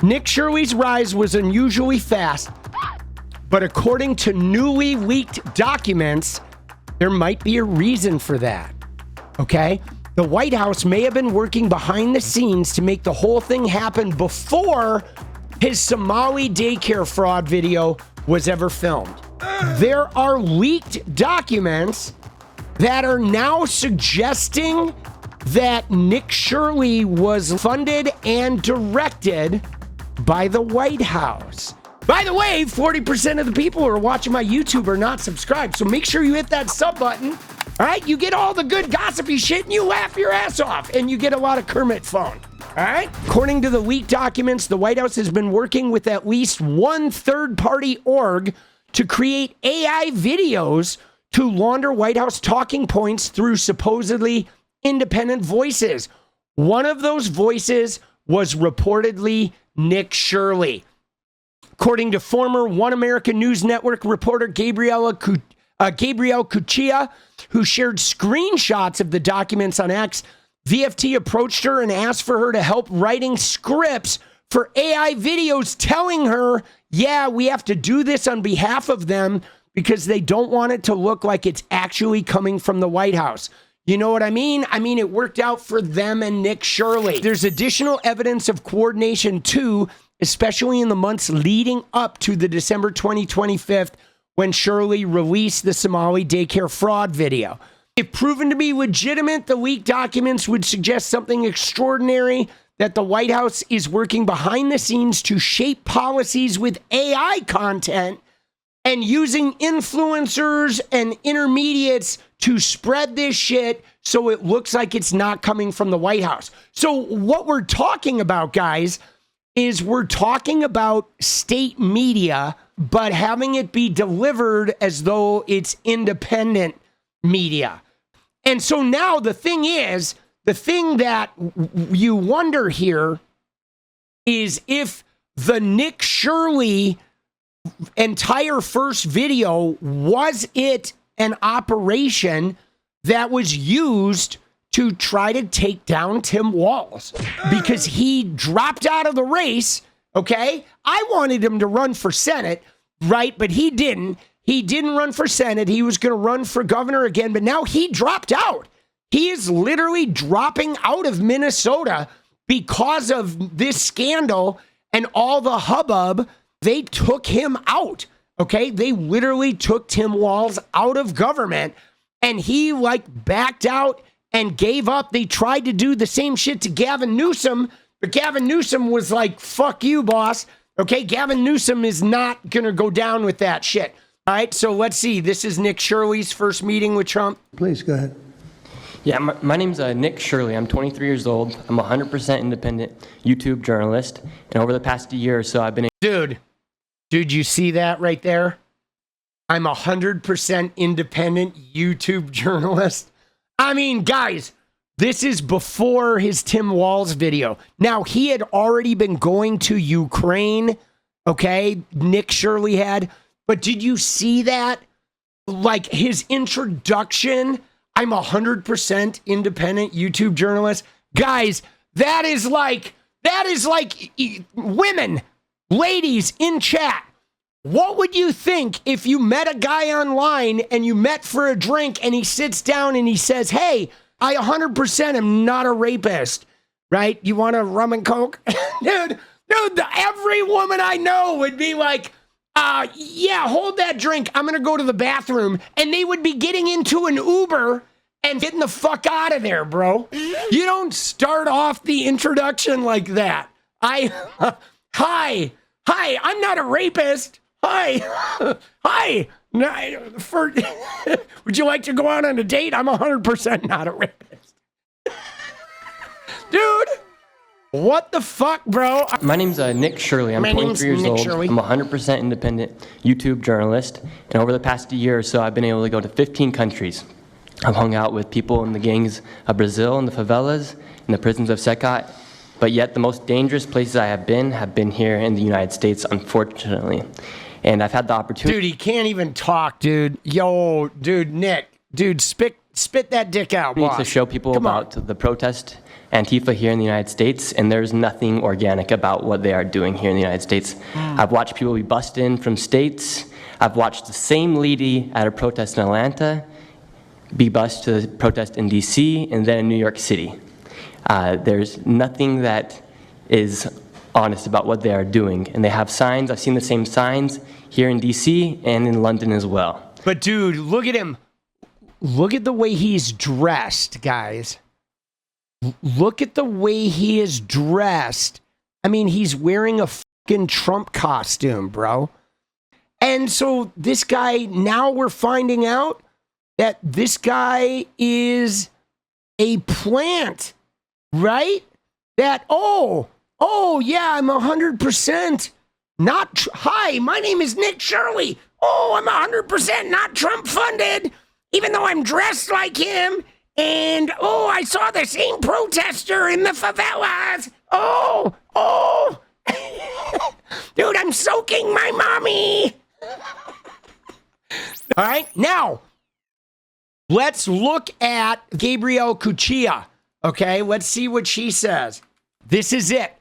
Nick Shirley's rise was unusually fast, but according to newly leaked documents, there might be a reason for that. Okay? The White House may have been working behind the scenes to make the whole thing happen before his Somali daycare fraud video was ever filmed. There are leaked documents that are now suggesting that Nick Shirley was funded and directed by the White House. By the way, 40% of the people who are watching my YouTube are not subscribed, so make sure you hit that sub button. All right, you get all the good gossipy shit and you laugh your ass off, and you get a lot of Kermit phone. All right? According to the leaked documents, the White House has been working with at least one third-party org to create AI videos to launder White House talking points through supposedly independent voices. One of those voices was reportedly Nick Shirley. According to former One American News Network reporter Gabrielle Cuccia, who shared screenshots of the documents on X, VFT approached her and asked for her to help writing scripts for AI videos, telling her, yeah, we have to do this on behalf of them because they don't want it to look like it's actually coming from the White House. You know what I mean? I mean, it worked out for them and Nick Shirley. There's additional evidence of coordination too, especially in the months leading up to the December 2025 when Shirley released the Somali daycare fraud video. If proven to be legitimate, the leaked documents would suggest something extraordinary, that the White House is working behind the scenes to shape policies with AI content and using influencers and intermediates to spread this shit so it looks like it's not coming from the White House. So what we're talking about, guys, is we're talking about state media, but having it be delivered as though it's independent media. And so now the thing is, the thing that you wonder here is if the Nick Shirley entire first video, was it an operation that was used to try to take down Tim Walz? Because he dropped out of the race, okay? I wanted him to run for Senate, right? But he didn't. He didn't run for Senate. He was going to run for governor again, but now he dropped out. He is literally dropping out of Minnesota because of this scandal and all the hubbub. They took him out, okay? They literally took Tim Walz out of government, and he backed out and gave up. They tried to do the same shit to Gavin Newsom, but Gavin Newsom was like, fuck you, boss. Okay, Gavin Newsom is not going to go down with that shit. All right, so let's see. This is Nick Shirley's first meeting with Trump. Please, go ahead. Yeah, my name's Nick Shirley. I'm 23 years old. I'm a 100% independent YouTube journalist. And over the past year or so, I've been... Dude, you see that right there? I'm a 100% independent YouTube journalist. I mean, guys, this is before his Tim Walz video. Now, he had already been going to Ukraine, okay? Nick Shirley had. But did you see that? Like his introduction, I'm a 100% independent YouTube journalist. Guys, that is like women, ladies in chat. What would you think if you met a guy online and you met for a drink and he sits down and he says, hey, I 100% am not a rapist, right? You want a rum and coke? Dude, every woman I know would be like, yeah, hold that drink. I'm going to go to the bathroom. And they would be getting into an Uber and getting the fuck out of there, bro. You don't start off the introduction like that. Hi, I'm not a rapist. Hi. Would you like to go out on a date? I'm 100% not a rapist. Dude. What the fuck, bro? My name's Nick Shirley. I'm 23 years old. I'm a 100% independent YouTube journalist. And over the past year or so, I've been able to go to 15 countries. I've hung out with people in the gangs of Brazil, in the favelas, in the prisons of 𝗙ecie. But yet the most dangerous places I have been here in the United States, unfortunately. And I've had the opportunity... Dude, he can't even talk, dude. Yo, dude, Nick. Dude, Spit that dick out, We need boss. to show people about the protest Antifa here in the United States, and there's nothing organic about what they are doing here in the United States. I've watched people be bussed in from states. I've watched the same lady at a protest in Atlanta be bused to the protest in DC and then in New York City. There's nothing that is honest about what they are doing. And they have signs. I've seen the same signs here in DC and in London as well. But dude, look at him. Look at the way he's dressed, guys. Look at the way he is dressed. I mean, he's wearing a fucking Trump costume, bro. And so this guy, now we're finding out that this guy is a plant, right? That, oh yeah, I'm 100% not, hi, my name is Nick Shirley. Oh, I'm 100% not Trump funded, even though I'm dressed like him. And, I saw the same protester in the favelas. Oh. Dude, I'm soaking my mommy. All right, now, let's look at Gabrielle Cuccia, okay? Let's see what she says. This is it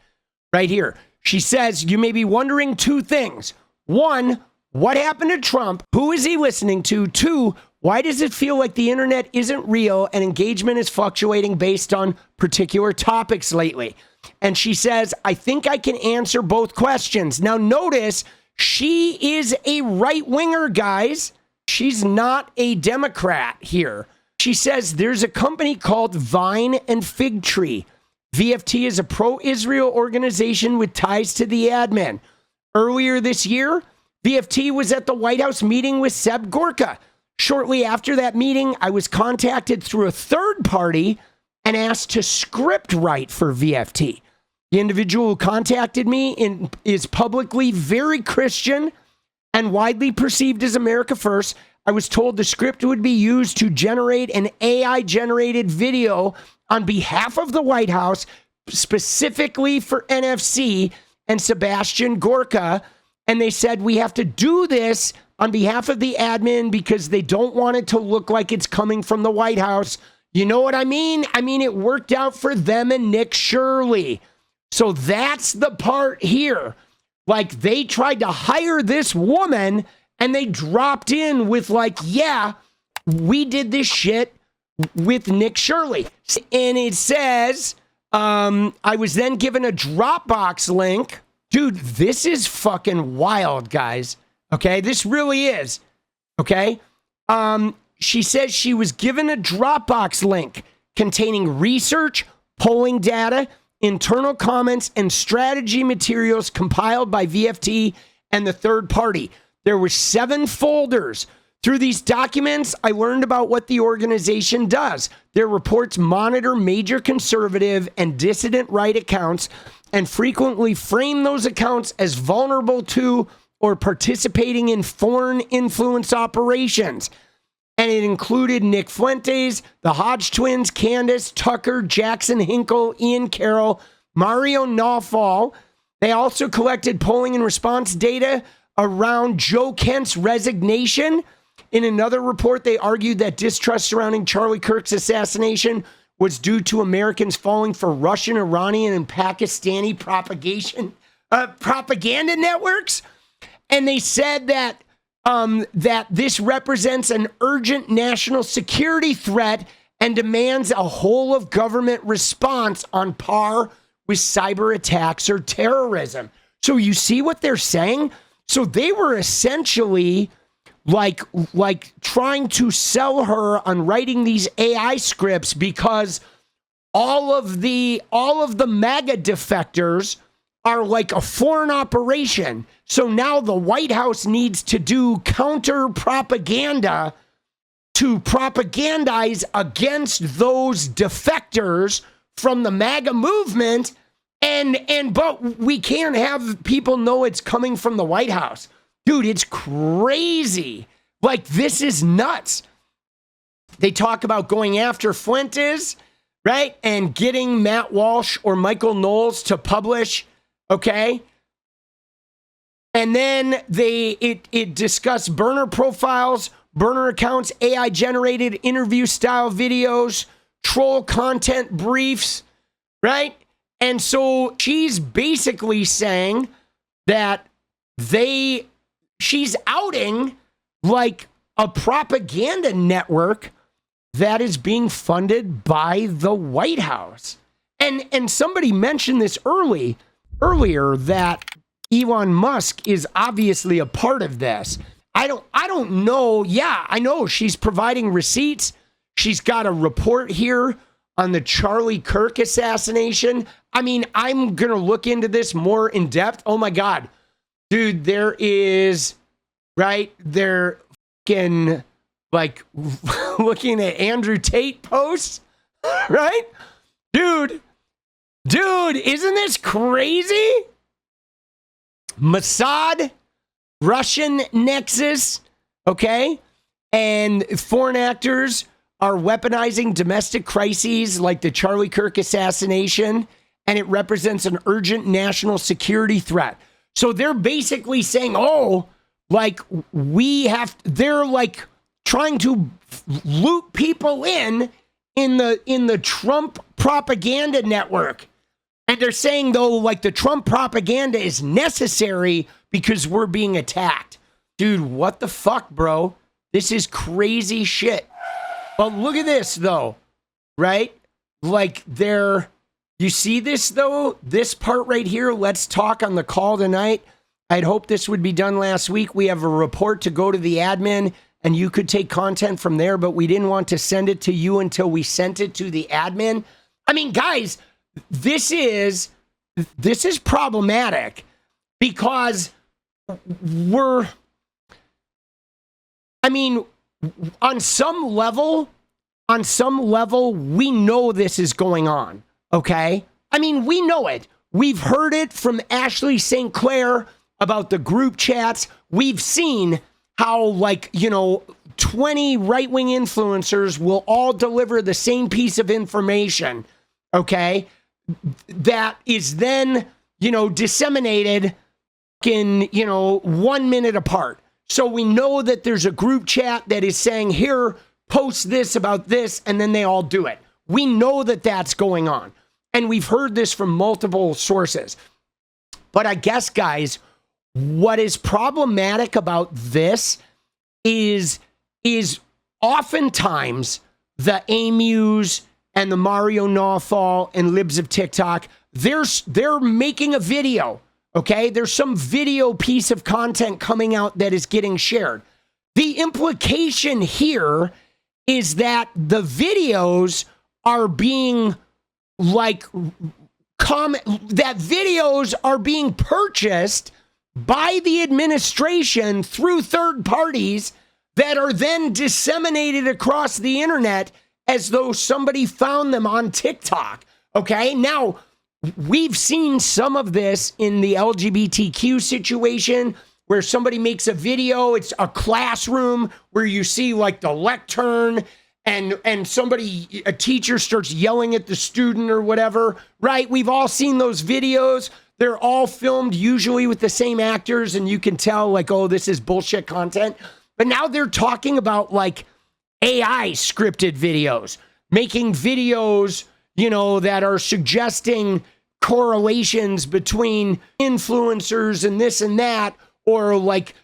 right here. She says, you may be wondering two things. One, what happened to Trump? Who is he listening to? Two, why does it feel like the internet isn't real and engagement is fluctuating based on particular topics lately? And she says, I think I can answer both questions. Now notice, she is a right-winger, guys. She's not a Democrat here. She says there's a company called Vine and Fig Tree. VFT is a pro-Israel organization with ties to the admin. Earlier this year, VFT was at the White House meeting with 𝗙𝗹𝗹𝗀𝗧𝗏. Shortly after that meeting, I was contacted through a third party and asked to script write for VFT. The individual who contacted me is publicly very Christian and widely perceived as America First. I was told the script would be used to generate an AI-generated video on behalf of the White House, specifically for NFC and Sebastian Gorka. And they said, we have to do this on behalf of the admin because they don't want it to look like it's coming from the White House. You know what I mean? I mean, it worked out for them and Nick Shirley. So that's the part here. Like, they tried to hire this woman and they dropped in with like, yeah, we did this shit with Nick Shirley. And it says, I was then given a Dropbox link. Dude, this is fucking wild, guys. Okay, this really is. Okay. She says she was given a Dropbox link containing research, polling data, internal comments, and strategy materials compiled by VFT and the third party. There were 7 folders. Through these documents, I learned about what the organization does. Their reports monitor major conservative and dissident right accounts and frequently frame those accounts as vulnerable to or participating in foreign influence operations. And it included Nick Fuentes, the Hodge twins, Candace, Tucker, Jackson Hinkle, Ian Carroll, Mario Nawfal. They also collected polling and response data around Joe Kent's resignation. In another report, they argued that distrust surrounding Charlie Kirk's assassination was due to Americans falling for Russian, Iranian, and Pakistani propaganda networks. And they said that that this represents an urgent national security threat and demands a whole of government response on par with cyber attacks or terrorism. So you see what they're saying? So they were essentially like trying to sell her on writing these AI scripts because all of the MAGA defectors are like a foreign operation. So now the White House needs to do counter propaganda to propagandize against those defectors from the MAGA movement. But we can't have people know it's coming from the White House. Dude, it's crazy. Like, this is nuts. They talk about going after Fuentes, right? And getting Matt Walsh or Michael Knowles to publish, okay? And then it discussed burner profiles, burner accounts, AI-generated interview-style videos, troll content briefs, right? And so she's basically saying that she's outing like a propaganda network that is being funded by the White House. And somebody mentioned this earlier that Elon Musk is obviously a part of this. I don't know. Yeah, I know she's providing receipts. She's got a report here on the Charlie Kirk assassination. I mean, I'm going to look into this more in depth. Oh my God. Dude, they're fucking like looking at Andrew Tate posts, right? Dude, isn't this crazy? Mossad, Russian nexus, okay? And foreign actors are weaponizing domestic crises like the Charlie Kirk assassination, and it represents an urgent national security threat. So they're basically saying, like they're like trying to loop people in the Trump propaganda network. And they're saying, though, like the Trump propaganda is necessary because we're being attacked. Dude, what the fuck, bro? This is crazy shit. But look at this, though, right? Like you see this, though? This part right here, let's talk on the call tonight. I'd hoped this would be done last week. We have a report to go to the admin, and you could take content from there, but we didn't want to send it to you until we sent it to the admin. I mean, guys, this is problematic because on some level, we know this is going on, okay? I mean, we know it. We've heard it from Ashley St. Clair about the group chats. We've seen how, 20 right-wing influencers will all deliver the same piece of information, okay, that is then, disseminated in, 1 minute apart. So we know that there's a group chat that is saying, here, post this about this, and then they all do it. We know that that's going on. And we've heard this from multiple sources. But I guess, guys, what is problematic about this is oftentimes the Amus and the Mario Nawfal and Libs of TikTok, they're making a video. Okay, there's some video piece of content coming out that is getting shared. The implication here is that the videos are being videos are being purchased by the administration through third parties that are then disseminated across the internet as though somebody found them on TikTok. Okay, now, we've seen some of this in the LGBTQ situation where somebody makes a video. It's a classroom where you see like the lectern and a teacher starts yelling at the student or whatever, right? We've all seen those videos. They're all filmed usually with the same actors and you can tell like, oh, this is bullshit content. But now they're talking about like AI scripted videos, making videos, that are suggesting correlations between influencers and this and that, or like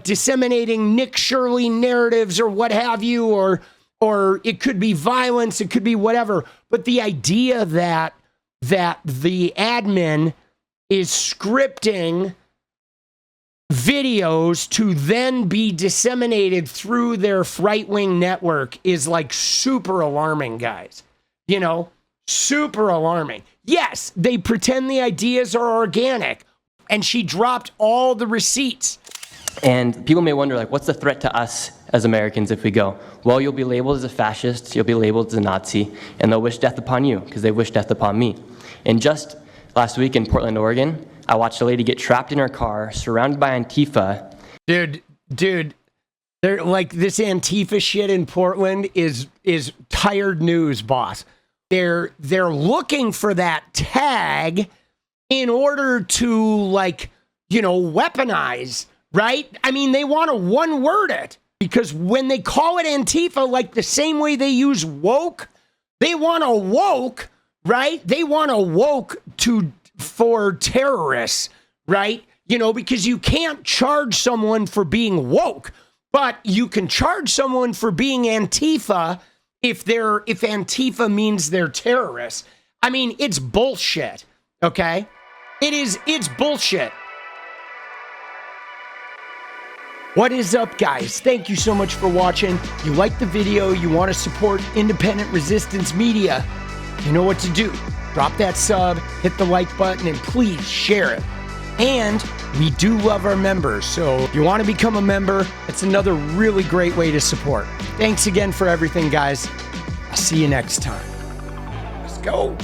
disseminating Nick Shirley narratives or what have you, or it could be violence, it could be whatever. But the idea that the admin is scripting videos to then be disseminated through their right-wing network is like super alarming, guys. Super alarming. Yes, they pretend the ideas are organic, and she dropped all the receipts. And people may wonder, what's the threat to us as Americans if we go? Well, you'll be labeled as a fascist, you'll be labeled as a Nazi, and they'll wish death upon you because they wish death upon me. And just last week in Portland, Oregon, I watched a lady get trapped in her car, surrounded by Antifa. Dude, they're like this Antifa shit in Portland is tired news, boss. They're looking for that tag in order to weaponize right? I mean, they want to one-word it because when they call it Antifa, like the same way they use woke, they want a woke, right? They want a woke for terrorists, right? You know, because you can't charge someone for being woke, but you can charge someone for being Antifa if Antifa means they're terrorists. I mean, it's bullshit, okay? It's bullshit. What is up, guys? Thank you so much for watching. You like the video, you want to support independent resistance media, you know what to do. Drop that sub, hit the like button, and please share it. And we do love our members, so if you want to become a member, it's another really great way to support. Thanks again for everything, guys. I'll see you next time. Let's go.